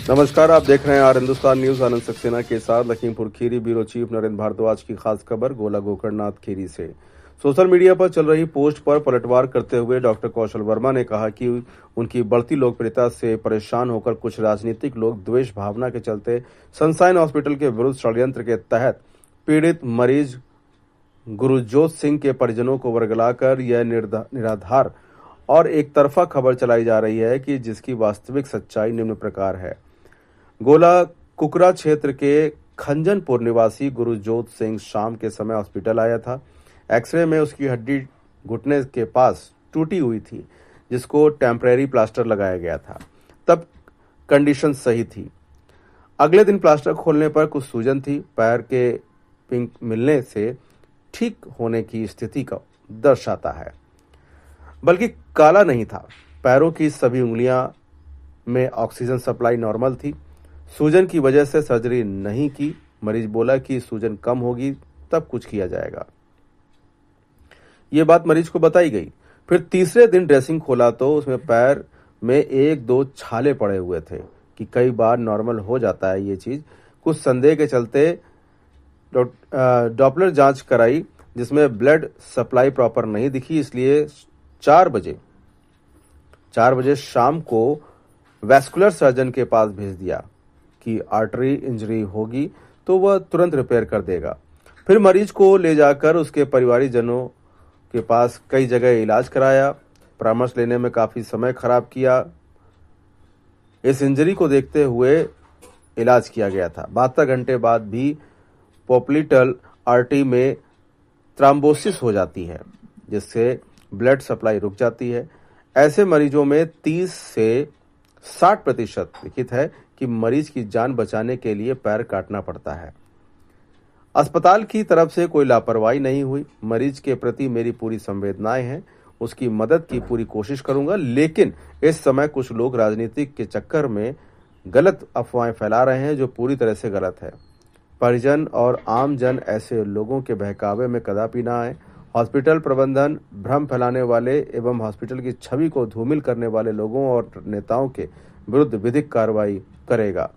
नमस्कार, आप देख रहे हैं आर हिंदुस्तान न्यूज। आनंद सक्सेना के साथ लखीमपुर खीरी ब्यूरो चीफ नरेंद्र भारद्वाज की खास खबर गोला गोकर्णनाथ खीरी से। सोशल मीडिया पर चल रही पोस्ट पर पलटवार करते हुए डॉक्टर कौशल वर्मा ने कहा कि उनकी बढ़ती लोकप्रियता से परेशान होकर कुछ राजनीतिक लोग द्वेष भावना के चलते सनशाइन हॉस्पिटल के विरुद्ध षड्यंत्र के तहत पीड़ित मरीज गुरजोत सिंह के परिजनों को वर्गलाकर यह निराधार और एक तरफा खबर चलाई जा रही है कि जिसकी वास्तविक सच्चाई निम्न प्रकार है। गोला कुकरा क्षेत्र के खंजनपुर निवासी गुरजोत सिंह शाम के समय हॉस्पिटल आया था। एक्सरे में उसकी हड्डी घुटने के पास टूटी हुई थी, जिसको टेम्परेरी प्लास्टर लगाया गया था। तब कंडीशन सही थी। अगले दिन प्लास्टर खोलने पर कुछ सूजन थी। पैर के पिंक मिलने से ठीक होने की स्थिति का दर्शाता है, बल्कि काला नहीं था। पैरों की सभी उंगलियां में ऑक्सीजन सप्लाई नॉर्मल थी। सूजन की वजह से सर्जरी नहीं की। मरीज बोला कि सूजन कम होगी तब कुछ किया जाएगा। ये बात मरीज को बताई गई। फिर तीसरे दिन ड्रेसिंग खोला तो उसमें पैर में एक दो छाले पड़े हुए थे कि कई बार नॉर्मल हो जाता है ये चीज। कुछ संदेह के चलते डॉपलर जांच कराई, जिसमें ब्लड सप्लाई प्रॉपर नहीं दिखी। इसलिए 4 बजे शाम को वैस्कुलर सर्जन के पास भेज दिया कि आर्टरी इंजरी होगी तो वह तुरंत रिपेयर कर देगा। फिर मरीज को ले जाकर उसके परिवारजनों के पास कई जगह इलाज कराया। परामर्श लेने में काफी समय खराब किया। इस इंजरी को देखते हुए इलाज किया गया था। 72 घंटे बाद भी पोप्लिटल आर्टरी में थ्रोम्बोसिस हो जाती है, जिससे ब्लड सप्लाई रुक जाती है। ऐसे मरीजों में 30 से 60% लिखित है कि मरीज की जान बचाने के लिए पैर काटना पड़ता है। अस्पताल की तरफ से कोई लापरवाही नहीं हुई। मरीज के प्रति मेरी पूरी संवेदनाएं हैं। उसकी मदद की पूरी कोशिश करूंगा, लेकिन इस समय कुछ लोग राजनीतिक के चक्कर में गलत अफवाहें फैला रहे हैं, जो पूरी तरह से गलत है। परिजन और आम जन ऐसे लोगों के बहकावे में कदापि ना आए। हॉस्पिटल प्रबंधन भ्रम फैलाने वाले एवं हॉस्पिटल की छवि को धूमिल करने वाले लोगों और नेताओं के विरुद्ध विधिक कार्रवाई करेगा।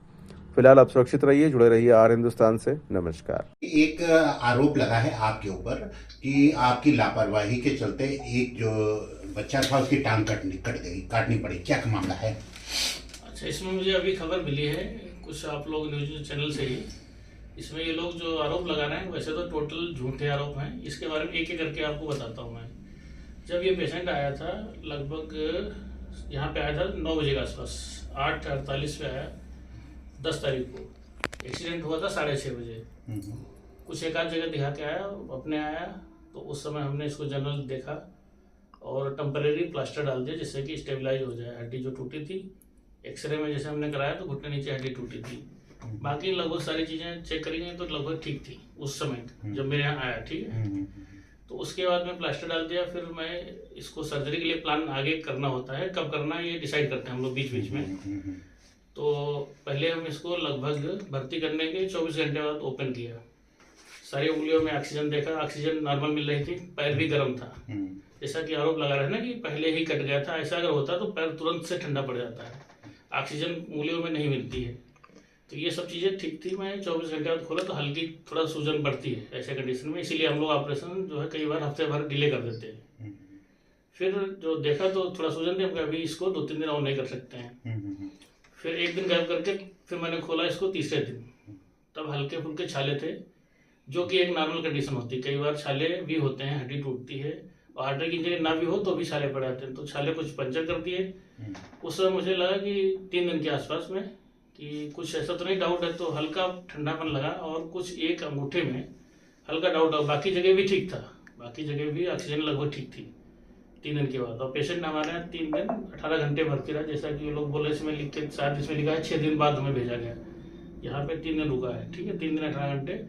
फिलहाल आप सुरक्षित रहिए, जुड़े रहिए आर हिंदुस्तान से। नमस्कार। एक आरोप लगा है आपके ऊपर कि आपकी लापरवाही के चलते एक जो बच्चा था उसकी टांग काटनी पड़ी, क्या मामला है? अच्छा, इसमें मुझे अभी खबर मिली है कुछ आप लोग न्यूज चैनल से ही। इसमें ये लोग जो आरोप लगा रहे हैं वैसे तो टोटल झूठे आरोप हैं। इसके बारे में एक एक करके आपको बताता हूँ मैं। जब ये पेशेंट आया था, लगभग यहाँ पे आया था 9 बजे के आसपास, 8:48 पे आया। 10 तारीख को एक्सीडेंट हुआ था 6:30 बजे। कुछ एक आध जगह दिखा के आया, अपने आया तो उस समय हमने इसको जनरल देखा और टेम्परेरी प्लास्टर डाल दिया, जिससे कि स्टेबलाइज हो जाए। हड्डी जो टूटी थी, एक्सरे में जैसे हमने कराया तो घुटने नीचे हड्डी टूटी थी। बाकी लगभग सारी चीजें चेक करी गई तो लगभग ठीक थी उस समय जब मेरे यहाँ आया। ठीक है, तो उसके बाद में प्लास्टर डाल दिया। फिर मैं इसको सर्जरी के लिए प्लान आगे करना होता है, कब करना है ये डिसाइड करते हैं हम लोग बीच बीच में। तो पहले हम इसको लगभग भर्ती करने के 24 घंटे बाद ओपन किया। सारी उंगलियों में ऑक्सीजन देखा, ऑक्सीजन नॉर्मल मिल रही थी। पैर भी गर्म था, जैसा कि आरोप लगा रहा है ना कि पहले ही कट गया था। ऐसा अगर होता तो पैर तुरंत से ठंडा पड़ जाता है, ऑक्सीजन उंगलियों में नहीं मिलती है। तो ये सब चीज़ें ठीक थी। मैं 24 घंटे बाद खोला तो हल्की थोड़ा सूजन बढ़ती है ऐसे कंडीशन में, इसीलिए हम लोग ऑपरेशन जो है कई बार हफ्ते भर डिले कर देते हैं। फिर जो देखा तो थोड़ा सूजन थी, हम अभी इसको 2-3 दिन और नहीं कर सकते हैं। फिर एक दिन गैप करके फिर मैंने खोला इसको तीसरे दिन। तब हल्के फुल्के छाले थे, जो कि एक नॉर्मल कंडीशन होती है। कई बार छाले भी होते हैं, हड्डी टूटती है और हार्ट की इंजरी ना भी हो तो भी छाले पड़ जाते हैं। तो छाले कुछ पंचर कर दिए। उस समय मुझे लगा कि 3 दिन के आसपास में कि कुछ ऐसा तो नहीं डाउट है, तो हल्का ठंडापन लगा और कुछ एक अंगूठे में हल्का डाउट। बाकी जगह भी ठीक था, बाकी जगह भी ऑक्सीजन लगभग ठीक थी 3 दिन के बाद। और पेशेंट हमारे यहाँ 3 दिन 18 घंटे भर्ती रहा, जैसा कि लोग बोले इसमें लिख के, शायद इसमें लिखा है 6 दिन बाद हमें भेजा गया। यहाँ पे 3 दिन रुका है। ठीक है, 3 दिन 18 घंटे।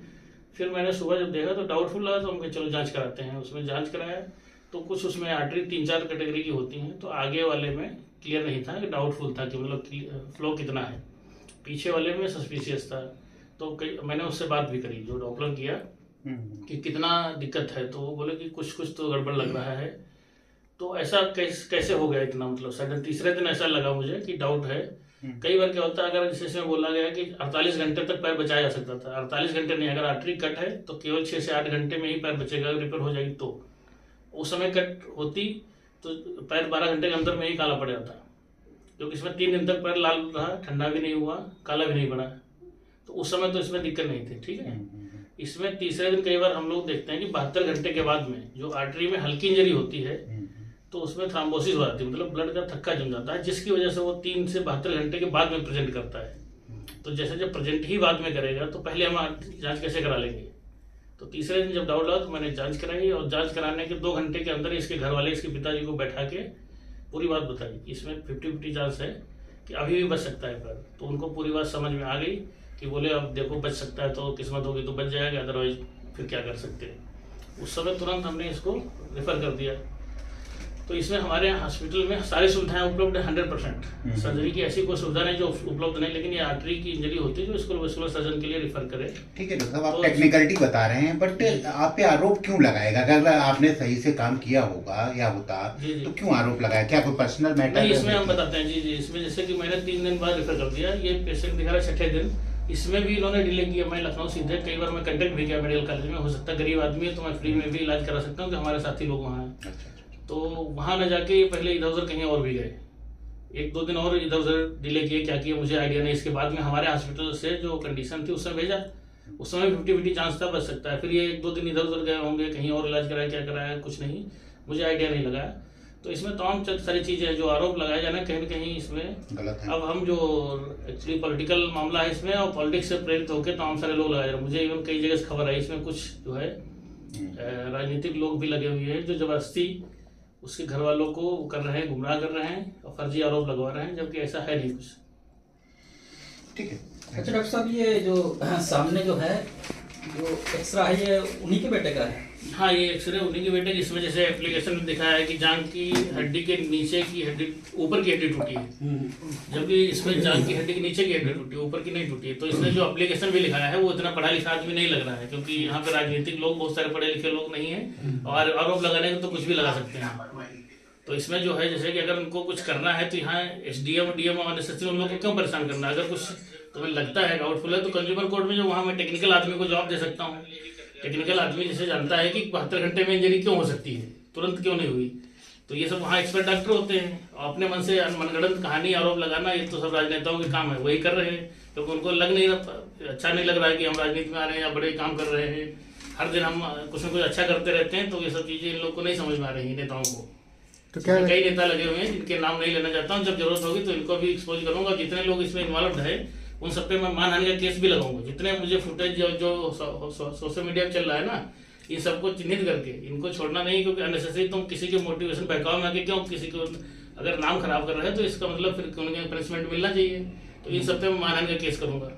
फिर मैंने सुबह जब देखा तो डाउटफुल लगा, तो हम चलो जांच कराते हैं। उसमें जांच कराया तो कुछ उसमें आर्टरी 3-4 कैटेगरी की होती हैं, तो आगे वाले में क्लियर नहीं था कि डाउटफुल था कि मतलब फ्लो कितना है। पीछे वाले में सस्पिशियस था। तो मैंने उससे बात भी करी, जो डॉक्टर किया, कि कितना दिक्कत है। तो वो बोले कि कुछ तो गड़बड़ लग रहा है। तो ऐसा कैसे हो गया इतना, मतलब सडन तीसरे दिन ऐसा लगा मुझे कि डाउट है कई बार क्या होता है, अगर जैसे इसमें बोला गया कि 48 घंटे तक पैर बचाया जा सकता था, 48 घंटे नहीं, अगर आर्टरी कट है तो केवल 6 से 8 घंटे में ही पैर बचेगा, रिपेयर हो जाएगी। तो उस समय कट होती तो पैर 12 घंटे के अंदर में ही काला पड़ जाता, क्योंकि इसमें 3 दिन तक पैर लाल रहा, ठंडा भी नहीं हुआ, काला भी नहीं पड़ा। तो उस समय तो इसमें दिक्कत नहीं थी, ठीक है। इसमें तीसरे दिन कई बार हम लोग देखते हैं कि 72 घंटे के बाद में जो आर्टरी में हल्की इंजरी होती है तो उसमें थ्रोम्बोसिस हो जाती है, मतलब ब्लड का थक्का जम जाता है, जिसकी वजह से वो 3 से 72 घंटे के बाद में प्रेजेंट करता है। तो जैसे जब प्रेजेंट ही बाद में करेगा तो पहले हम जांच कैसे करा लेंगे। तो तीसरे दिन जब डाउट लगा तो मैंने जांच कराई, और जांच कराने के 2 घंटे के अंदर इसके घर वाले, इसके पिताजी को बैठा के पूरी बात बताई कि इसमें 50-50 चांस है कि अभी भी बच सकता है पैर। तो उनको पूरी बात समझ में आ गई कि बोले अब देखो बच सकता है तो किस्मत होगी तो बच जाएगा, अदरवाइज फिर क्या कर सकते हैं। उस समय तुरंत हमने इसको रेफर कर दिया। तो इसमें हमारे हॉस्पिटल में सारी सुविधाएं उपलब्ध है 100%। सर्जरी की ऐसी कोई सुविधा नहीं जो उपलब्ध नहीं, लेकिन ये आर्टरी की इंजरी होती है जो इसको वैस्कुलर सर्जन के लिए रेफर करे। ठीक है डॉक्टर साहब, आप टेक्निकलिटी बता रहे हैं, बट आप पे आरोप क्यों लगाएगा? अगर आपने सही से काम किया होगा या होता तो क्यों आरोप लगाया? क्या कोई पर्सनल मैटर? नहीं, इसमें हम बताते हैं जी। इसमें जैसे कि मैंने 3 दिन बाद रेफर कर दिया, ये पेशेंट दिखा रहा है 6ठे दिन, इसमें भी इन्होंने डिले किया। मैं लखनऊ सीधे कई बार मैं कंटेक्ट भी किया मेडिकल कॉलेज में, हो सकता है गरीब आदमी है तो मैं फ्री में भी इलाज करा सकता हूँ कि हमारे साथी लोग वहाँ हैं। तो वहाँ न जाके पहले इधर उधर कहीं और भी गए, 1-2 दिन और इधर उधर डिले किए, क्या किया मुझे आइडिया नहीं। इसके बाद में हमारे हॉस्पिटल से जो कंडीशन थी उसमें भेजा, उस समय 50-50 चांस था बच सकता है। फिर ये 1-2 दिन इधर उधर गए होंगे, कहीं और इलाज कराया, क्या कराया कुछ नहीं, मुझे आइडिया नहीं लगा। तो इसमें तमाम सारी चीज़ें जो आरोप लगाए जाना कहीं न कहीं इसमें गलत है। अब हम जो एक्चुअली पॉलिटिकल मामला है इसमें, और पॉलिटिक्स से प्रेरित होकर तमाम सारे लोग लगाए जा रहे हैं। मुझे इवन कई जगह से खबर आई इसमें कुछ जो है राजनीतिक लोग भी लगे हुए हैं जो जबरदस्ती उसके घर वालों को कर रहे हैं, गुमराह कर रहे हैं और फर्जी आरोप लगवा रहे हैं, जबकि ऐसा है नहीं कुछ। ठीक है। अच्छा डॉक्टर साहब, ये जो सामने जो है जो एक्सरा है ये उन्हीं के बेटे का है? हाँ, ये एक्सरे उन्हीं के बेटे, जिसमें जैसे एप्लीकेशन में दिखाया है कि जांघ की हड्डी के नीचे की हड्डी, ऊपर की हड्डी टूटी है, जबकि इसमें जांघ की हड्डी के नीचे की हड्डी टूटी है, ऊपर की नहीं टूटी है। तो इसमें जो एप्लीकेशन भी लिखाया है वो इतना पढ़ा लिखा आदमी नहीं लग रहा है, क्योंकि यहाँ पे राजनीतिक लोग, बहुत सारे पढ़े लिखे लोग नहीं है, और आरोप लगाने को तो कुछ भी लगा सकते हैं। तो इसमें जो है जैसे कि अगर उनको कुछ करना है तो यहाँ SDM DM और SSC उन लोग को क्यों परेशान करना है? अगर कुछ तुम्हें लगता है डाउटफुल है तो कंज्यूमर कोर्ट में जो वहाँ मैं टेक्निकल आदमी को जवाब दे सकता हूँ। टेक्निकल आदमी जैसे जानता है कि 72 घंटे में इंजरी क्यों हो सकती है, तुरंत क्यों नहीं हुई। तो ये सब वहाँ एक्सपर्ट डॉक्टर होते हैं। अपने मन से मनगढ़ंत कहानी आरोप लगाना ये तो सब राजनेताओं के काम है, वही कर रहे हैं, क्योंकि उनको लग नहीं रहा, अच्छा नहीं लग रहा है कि हम राजनीति में आ रहे हैं या बड़े काम कर रहे हैं। हर दिन हम कुछ न कुछ अच्छा करते रहते हैं, तो ये सब चीज़ें इन लोग को नहीं समझ में आ रही है नेताओं को। तो क्या कई नेता लगे हुए हैं जिनके नाम नहीं लेना चाहता हूँ, जब जरूरत होगी तो इनको भी एक्सपोज करूंगा। जितने लोग इसमें इन्वॉल्व है उन सब पे मैं मानहानि का केस भी लगाऊंगा। जितने मुझे फुटेज जो सोशल मीडिया पर चल रहा है ना, इन सबको चिन्हित करके इनको छोड़ना नहीं, क्योंकि अननेसेसरी तुम किसी के मोटिवेशन बहकाव में आके क्यों किसी को अगर नाम खराब कर रहे हैं तो इसका मतलब फिर उन्हें पनिशमेंट मिलना चाहिए। तो इन सब पे मैं मानहानि का केस करूंगा।